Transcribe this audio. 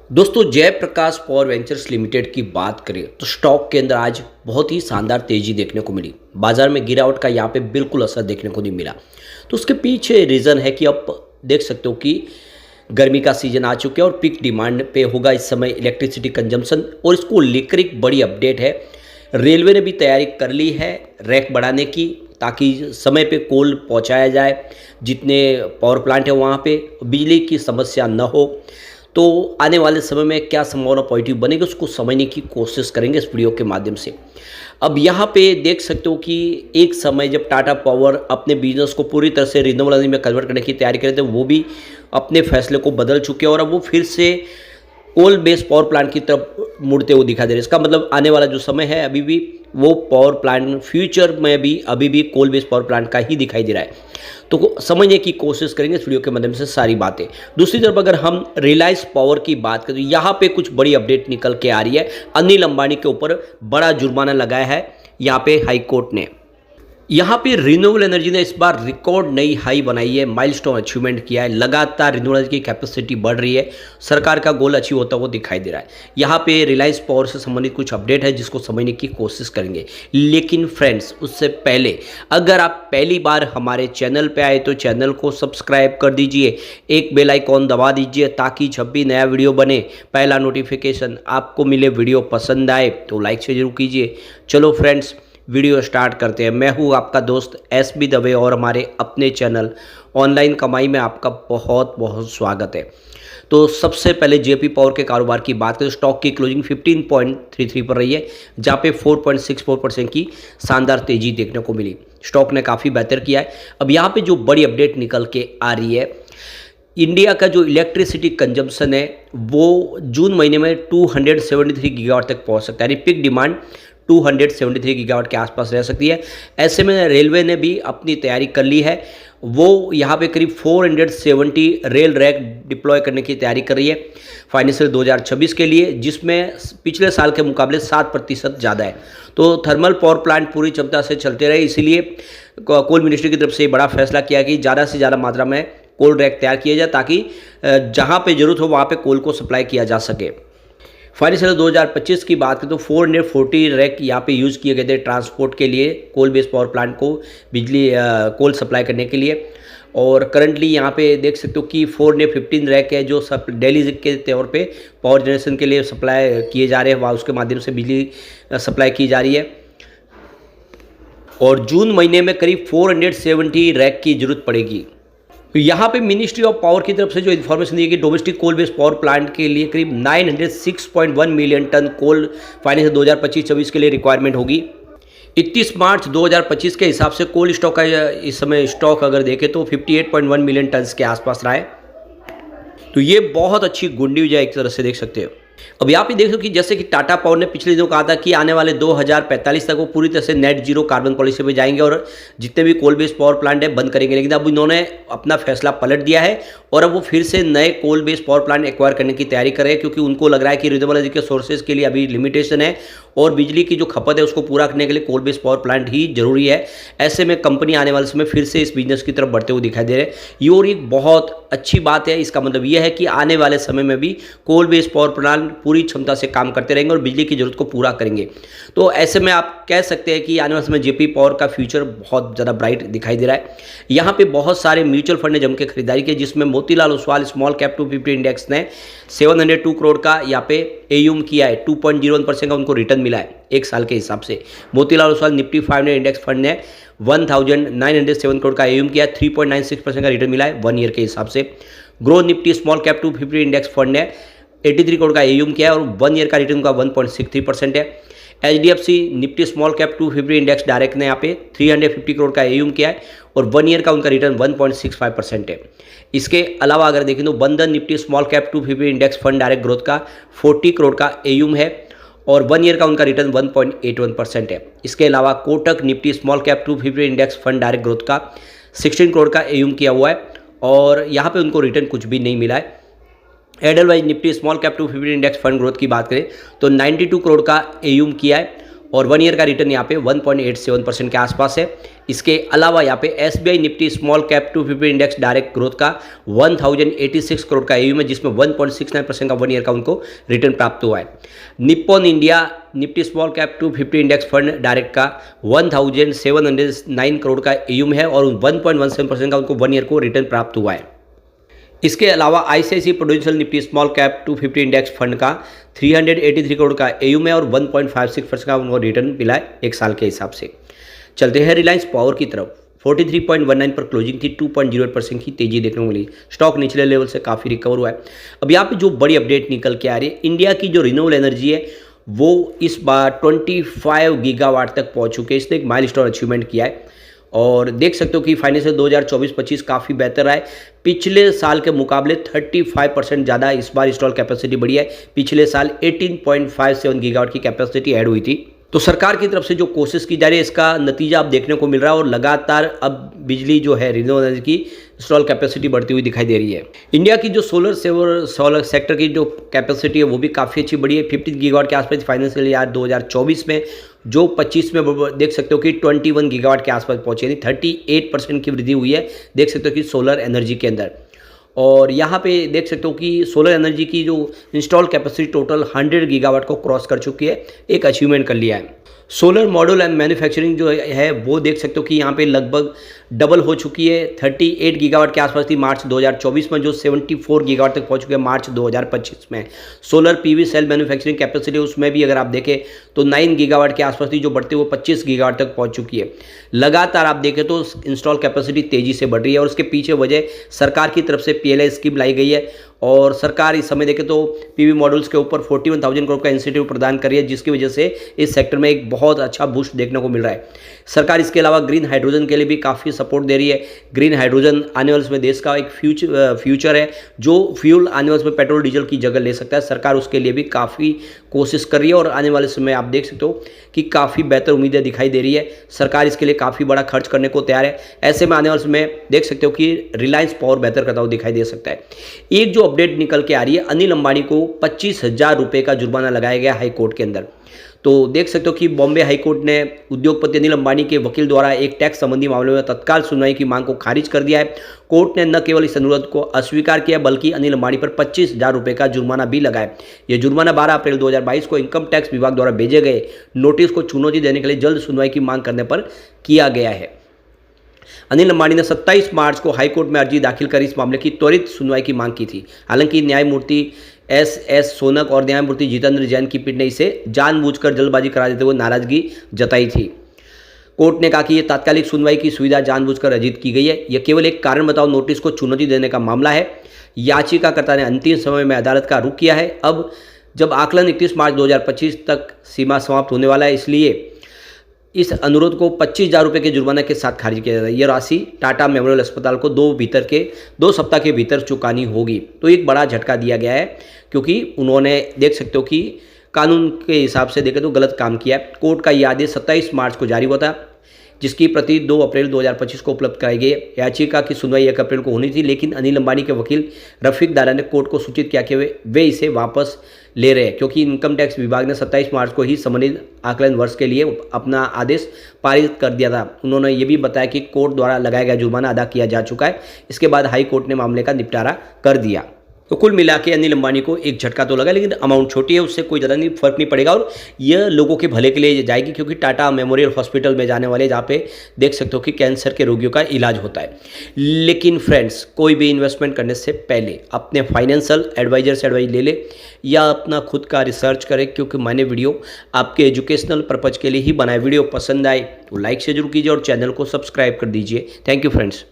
दोस्तों Jayaprakash power ventures limited की बात करें तो स्टॉक के अंदर आज बहुत ही शानदार तेजी देखने को मिली। बाजार में गिरावट का यहाँ पे बिल्कुल असर देखने को नहीं मिला। तो उसके पीछे रीज़न है कि आप देख सकते हो कि गर्मी का सीजन आ चुका है और पीक डिमांड पे होगा इस समय इलेक्ट्रिसिटी कंजम्पशन, और इसको लेकर एक बड़ी अपडेट है। रेलवे ने भी तैयारी कर ली है रैक बढ़ाने की, ताकि समय पे कोल पहुंचाया जाए। जितने पावर प्लांट है वहाँ पे बिजली की समस्या न हो। तो आने वाले समय में क्या संभावना पॉजिटिव बनेगी उसको समझने की कोशिश करेंगे इस वीडियो के माध्यम से। अब यहाँ पे देख सकते हो कि एक समय जब टाटा पावर अपने बिजनेस को पूरी तरह से रिन्यूएबल एनर्जी में कन्वर्ट करने की तैयारी कर रहे थे, वो भी अपने फैसले को बदल चुके हैं और अब वो फिर से कोल बेस्ड पावर प्लांट की तरफ मुड़ते हुए दिखाई दे रहे हैं। इसका मतलब आने वाला जो समय है अभी भी वो पावर प्लांट फ्यूचर में भी अभी भी कोल बेस्ड पावर प्लांट का ही दिखाई दे रहा है। तो समझने की कोशिश करेंगे इस वीडियो के माध्यम से सारी बातें। दूसरी तरफ अगर हम रिलायंस पावर की बात करें तो यहाँ पे कुछ बड़ी अपडेट निकल के आ रही है। अनिल अंबानी के ऊपर बड़ा जुर्माना लगाया है यहाँ पे हाई कोर्ट ने। यहाँ पे रिन्यूएबल एनर्जी ने इस बार रिकॉर्ड नई हाई बनाई है, माइलस्टोन अचीवमेंट किया है। लगातार रिन्यूएबल एनर्जी की कैपेसिटी बढ़ रही है, सरकार का गोल अचीव होता हुआ दिखाई दे रहा है। यहाँ पे रिलायंस पावर से संबंधित कुछ अपडेट है जिसको समझने की कोशिश करेंगे। लेकिन फ्रेंड्स उससे पहले अगर आप पहली बार हमारे चैनल पे आए तो चैनल को सब्सक्राइब कर दीजिए, एक बेल आइकॉन दबा दीजिए ताकि जब भी नया वीडियो बने पहला नोटिफिकेशन आपको मिले। वीडियो पसंद आए तो लाइक से जरूर कीजिए। चलो फ्रेंड्स वीडियो स्टार्ट करते हैं। मैं हूं आपका दोस्त SB दवे और हमारे अपने चैनल ऑनलाइन कमाई में आपका बहुत बहुत स्वागत है। तो सबसे पहले जेपी पावर के कारोबार की बात करें, स्टॉक की क्लोजिंग 15.33 पर रही है, जहां पे 4.64% की शानदार तेजी देखने को मिली। स्टॉक ने काफ़ी बेहतर किया है। अब यहाँ पे जो बड़ी अपडेट निकल के आ रही है, इंडिया का जो इलेक्ट्रिसिटी कंजम्पशन है वो जून महीने में 273 गीगावाट तक पहुँच सकता है, यानी पिक डिमांड 273 गीगावाट के आसपास रह सकती है। ऐसे में रेलवे ने भी अपनी तैयारी कर ली है। वो यहाँ पे करीब 470 रेल रैक डिप्लॉय करने की तैयारी कर रही है फाइनेंशियल 2026 के लिए, जिसमें पिछले साल के मुकाबले 7% ज़्यादा है। तो थर्मल पावर प्लांट पूरी क्षमता से चलते रहे, इसीलिए कोल मिनिस्ट्री की तरफ से बड़ा फैसला किया कि ज़्यादा से ज़्यादा मात्रा में कोल रैक तैयार किए जाए ताकि जहाँ पे ज़रूरत हो वहाँ पे कोल को सप्लाई किया जा सके। फाइनेंशियल 2025 की बात करें तो 440 रैक यहाँ पे यूज़ किए गए थे ट्रांसपोर्ट के लिए, कोल बेस्ड पावर प्लांट को बिजली कोल सप्लाई करने के लिए। और करंटली यहाँ पे देख सकते हो कि 415 रैक है जो डेली के तौर पे पावर जनरेशन के लिए सप्लाई किए जा रहे हैं, वहाँ उसके माध्यम से बिजली सप्लाई की जा रही है। और जून महीने में करीब 470 रैक की जरूरत पड़ेगी। तो यहाँ पे मिनिस्ट्री ऑफ पावर की तरफ से जो इन्फॉर्मेशन दी कि domestic coal based power plant के लिए करीब 906.1 मिलियन टन कोल फाइनेंस 2025-26 के लिए रिक्वायरमेंट होगी। 31 मार्च 2025 के हिसाब से कोल स्टॉक का इस समय स्टॉक अगर देखें तो 58.1 मिलियन टन के आसपास रहा है। तो ये बहुत अच्छी गुड न्यूज है एक तरह से देख सकते हो। अब यहाँ पे देख लो कि जैसे कि टाटा पावर ने पिछले दिनों कहा था कि आने वाले 2045 तक वो पूरी तरह से नेट जीरो कार्बन पॉलिसी पे जाएंगे और जितने भी कोल बेस्ड पावर प्लांट है बंद करेंगे। लेकिन अब इन्होंने अपना फैसला पलट दिया है और अब वो फिर से नए coal based power plant acquire करने की तैयारी कर रहे हैं, क्योंकि उनको लग रहा है कि रिन्यूएबल एनर्जी के सोर्सेज के लिए अभी लिमिटेशन है और बिजली की जो खपत है उसको पूरा करने के लिए कोल बेस्ड पावर प्लांट ही जरूरी है। ऐसे में कंपनी आने वाले समय फिर से इस बिजनेस की तरफ बढ़ते हुए दिखाई दे रहे हैं। ये और एक बहुत अच्छी बात है। इसका मतलब यह है कि आने वाले समय में भी कोल बेस्ड पावर प्लांट पूरी क्षमता से काम करते रहेंगे और बिजली की जरूरत को पूरा करेंगे। तो ऐसे में आप कह सकते हैं कि आने वाले समय जेपी पावर का फ्यूचर बहुत ज़्यादा ब्राइट दिखाई दे रहा है। यहाँ पे बहुत सारे म्यूचुअल फंड ने जम के खरीदारी की, जिसमें Motilal Oswal small cap 250 index ने 702 करोड़ का यहाँ पे एयूम किया है। 2.01% का उनको रिटर्न मिला है एक साल के हिसाब से। Motilal Oswal Nifty 500 index fund ने 1907 करोड़ का एयूम किया है, 3.96% का रिटर्न मिला है 1 ईयर के हिसाब से। Grow Nifty small cap 250 index fund ने 83 करोड़ का एयूम किया है और 1 ईयर का रिटर्न का 1.63% है। HDFC Nifty small cap 250 index direct ने यहाँ पे 350 करोड़ का एयूम किया है और 1 ईयर का उनका रिटर्न 1.65% है। इसके अलावा अगर देखें तो बंधन Nifty small cap 250 index fund direct growth का 40 करोड़ का एयूम है और 1 ईयर का उनका रिटर्न 1.81% है। इसके अलावा Kotak Nifty small cap 250 index fund direct growth का 16 करोड़ का एयूम किया हुआ है और यहाँ पे उनको रिटर्न कुछ भी नहीं मिला है। Edelweiss Nifty small cap 250 index fund growth की बात करें तो 92 करोड़ का एयूम किया है और 1 ईयर का रिटर्न यहाँ पे 1.87% के आसपास है। इसके अलावा यहाँ पे SBI Nifty small cap 250 index direct growth का 1086 करोड़ का AUM है, जिसमें 1.69% का 1 ईयर का उनको रिटर्न प्राप्त हुआ है। Nippon India Nifty small cap 250 index fund direct का 1709 करोड़ का AUM है और 1.17% का उनको 1 ईयर को रिटर्न प्राप्त हुआ है। इसके अलावा ICICI prudential Nifty small cap 250 index fund का 383 करोड़ का AUM है और 1.56% का उनको रिटर्न मिला है एक साल के हिसाब से। चलते हैं रिलायंस पावर की तरफ। 43.19 पर क्लोजिंग थी, 2.08% की तेजी देखने को मिली। स्टॉक निचले लेवल से काफ़ी रिकवर हुआ है। अब यहाँ पे जो बड़ी अपडेट निकल के आ रही है, इंडिया की जो रिन्यूएबल एनर्जी है वो इस बार 25 गीगावाट तक पहुँच चुके हैं। इसने एक माइलस्टोन अचीवमेंट किया है और देख सकते हो कि फाइनेंशियल 2024-25 काफ़ी बेहतर रहा है। पिछले साल के मुकाबले 35% ज़्यादा इस बार इंस्टॉल कैपेसिटी बढ़ी है। पिछले साल 18.57 गीगावाट की कैपेसिटी ऐड हुई थी। तो सरकार की तरफ से जो कोशिश की जा रही है, इसका नतीजा अब देखने को मिल रहा है और लगातार अब बिजली जो है रिन्यूएबल एनर्जी की इंस्टॉल कैपेसिटी बढ़ती हुई दिखाई दे रही है। इंडिया की जो सोलर सेक्टर की जो कैपेसिटी है वो भी काफ़ी अच्छी बढ़ी है। 50 गीगावाट के आसपास फाइनेंशियल ईयर 2024 में, जो 25 में देख सकते हो कि 21 गीगावाट के आसपास पहुंचे, यानी 38% की वृद्धि हुई है देख सकते हो कि सोलर एनर्जी के अंदर। और यहाँ पे देख सकते हो कि सोलर एनर्जी की जो इंस्टॉल कैपेसिटी टोटल 100 गीगावाट को क्रॉस कर चुकी है, एक अचीवमेंट कर लिया है। सोलर मॉड्यूल एंड मैन्युफैक्चरिंग जो है वो देख सकते हो कि यहाँ पे लगभग डबल हो चुकी है। 38 गीगावाट के आसपास थी मार्च 2024 में, जो 74 गीगावाट तक पहुँच चुके हैं मार्च 2025 में। Solar PV cell manufacturing capacity उसमें भी अगर आप देखें तो 9 गीगावाट के आसपास थी, जो बढ़ते हुए 25 गीगावाट तक पहुँच चुकी है। लगातार आप देखें तो इंस्टॉल कैपेसिटी तेज़ी से बढ़ रही है और उसके पीछे वजह सरकार की तरफ से PLI स्कीम लाई गई है और सरकार इस समय देखें तो PV मॉड्यूल्स के ऊपर 41,000 करोड़ का इंसेंटिव प्रदान कर रही है, जिसकी वजह से इस सेक्टर में एक बहुत अच्छा बूस्ट देखने को मिल रहा है। सरकार इसके अलावा ग्रीन हाइड्रोजन के लिए भी काफ़ी सपोर्ट दे रही है। ग्रीन हाइड्रोजन आने वाले समय देश का एक फ्यूचर है, जो फ्यूल आने वाले समय पेट्रोल डीजल की जगह ले सकता है। सरकार उसके लिए भी काफ़ी कोशिश कर रही है और आने वाले समय आप देख सकते हो कि काफ़ी बेहतर उम्मीदें दिखाई दे रही है। सरकार इसके लिए काफ़ी बड़ा खर्च करने को तैयार है। ऐसे में आने वाले समय देख सकते हो कि रिलायंस पावर बेहतर करता हुआ दिखाई दे सकता है। एक जो अपडेट निकल के आ रही है, अनिल अंबानी को 25,000 रुपये का जुर्माना लगाया गया हाई कोर्ट के अंदर। तो देख सकते हो कि बॉम्बे हाई कोर्ट ने उद्योगपति अनिल अंबानी के वकील द्वारा एक टैक्स संबंधी मामले में तत्काल सुनवाई की मांग को खारिज कर दिया है। कोर्ट ने न केवल इस अनुरोध को अस्वीकार किया बल्कि अनिल अंबानी पर 25,000 रुपये का जुर्माना भी लगाया। यह जुर्माना 12 अप्रैल 2022 को इनकम टैक्स विभाग द्वारा भेजे गए नोटिस को चुनौती देने के लिए जल्द सुनवाई की मांग करने पर किया गया है। अनिल अंबानी ने 27 मार्च को हाईकोर्ट में अर्जी दाखिल कर इस मामले की त्वरित सुनवाई की मांग की थी। हालांकि न्यायमूर्ति S सोनक और न्यायमूर्ति जितेंद्र जैन की पीठ ने इसे जानबूझकर जल्दबाजी करा देते हुए नाराजगी जताई थी। कोर्ट ने कहा कि यह तात्कालिक सुनवाई की सुविधा जानबूझकर अर्जित की गई है। यह केवल एक कारण बताओ नोटिस को चुनौती देने का मामला है। याचिकाकर्ता ने अंतिम समय में अदालत का रुख किया है। अब जब आकलन 31 मार्च 2025 तक सीमा समाप्त होने वाला है, इसलिए इस अनुरोध को 25,000 रुपये के जुर्माने के साथ खारिज किया जाता है। यह राशि टाटा मेमोरियल अस्पताल को 2 सप्ताह के भीतर चुकानी होगी। तो एक बड़ा झटका दिया गया है क्योंकि उन्होंने देख सकते हो कि कानून के हिसाब से देखें तो गलत काम किया है। कोर्ट का यह आदेश 27 मार्च को जारी हुआ था, जिसकी प्रति 2 अप्रैल 2025 को उपलब्ध कराई गई। याचिका की सुनवाई 1 अप्रैल को होनी थी, लेकिन अनिल अंबानी के वकील रफीक दारा ने कोर्ट को सूचित किया कि वे इसे वापस ले रहे हैं क्योंकि इनकम टैक्स विभाग ने 27 मार्च को ही संबंधित आकलन वर्ष के लिए अपना आदेश पारित कर दिया था। उन्होंने ये भी बताया कि कोर्ट द्वारा लगाया गया जुर्माना अदा किया जा चुका है। इसके बाद हाई कोर्ट ने मामले का निपटारा कर दिया। तो कुल मिला के अनिल अंबानी को एक झटका तो लगा, लेकिन अमाउंट छोटी है, उससे कोई ज़्यादा नहीं फर्क नहीं पड़ेगा और यह लोगों के भले के लिए जाएगी क्योंकि टाटा मेमोरियल हॉस्पिटल में जाने वाले जहाँ पे देख सकते हो कि कैंसर के रोगियों का इलाज होता है। लेकिन फ्रेंड्स, कोई भी इन्वेस्टमेंट करने से पहले अपने फाइनेंशियल एडवाइजर से एडवाइस ले ले या अपना खुद का रिसर्च करें, क्योंकि मैंने वीडियो आपके एजुकेशनल पर्पज़ के लिए ही बनाया। वीडियो पसंद आए तो लाइक से जरूर कीजिए और चैनल को सब्सक्राइब कर दीजिए। Thank you friends.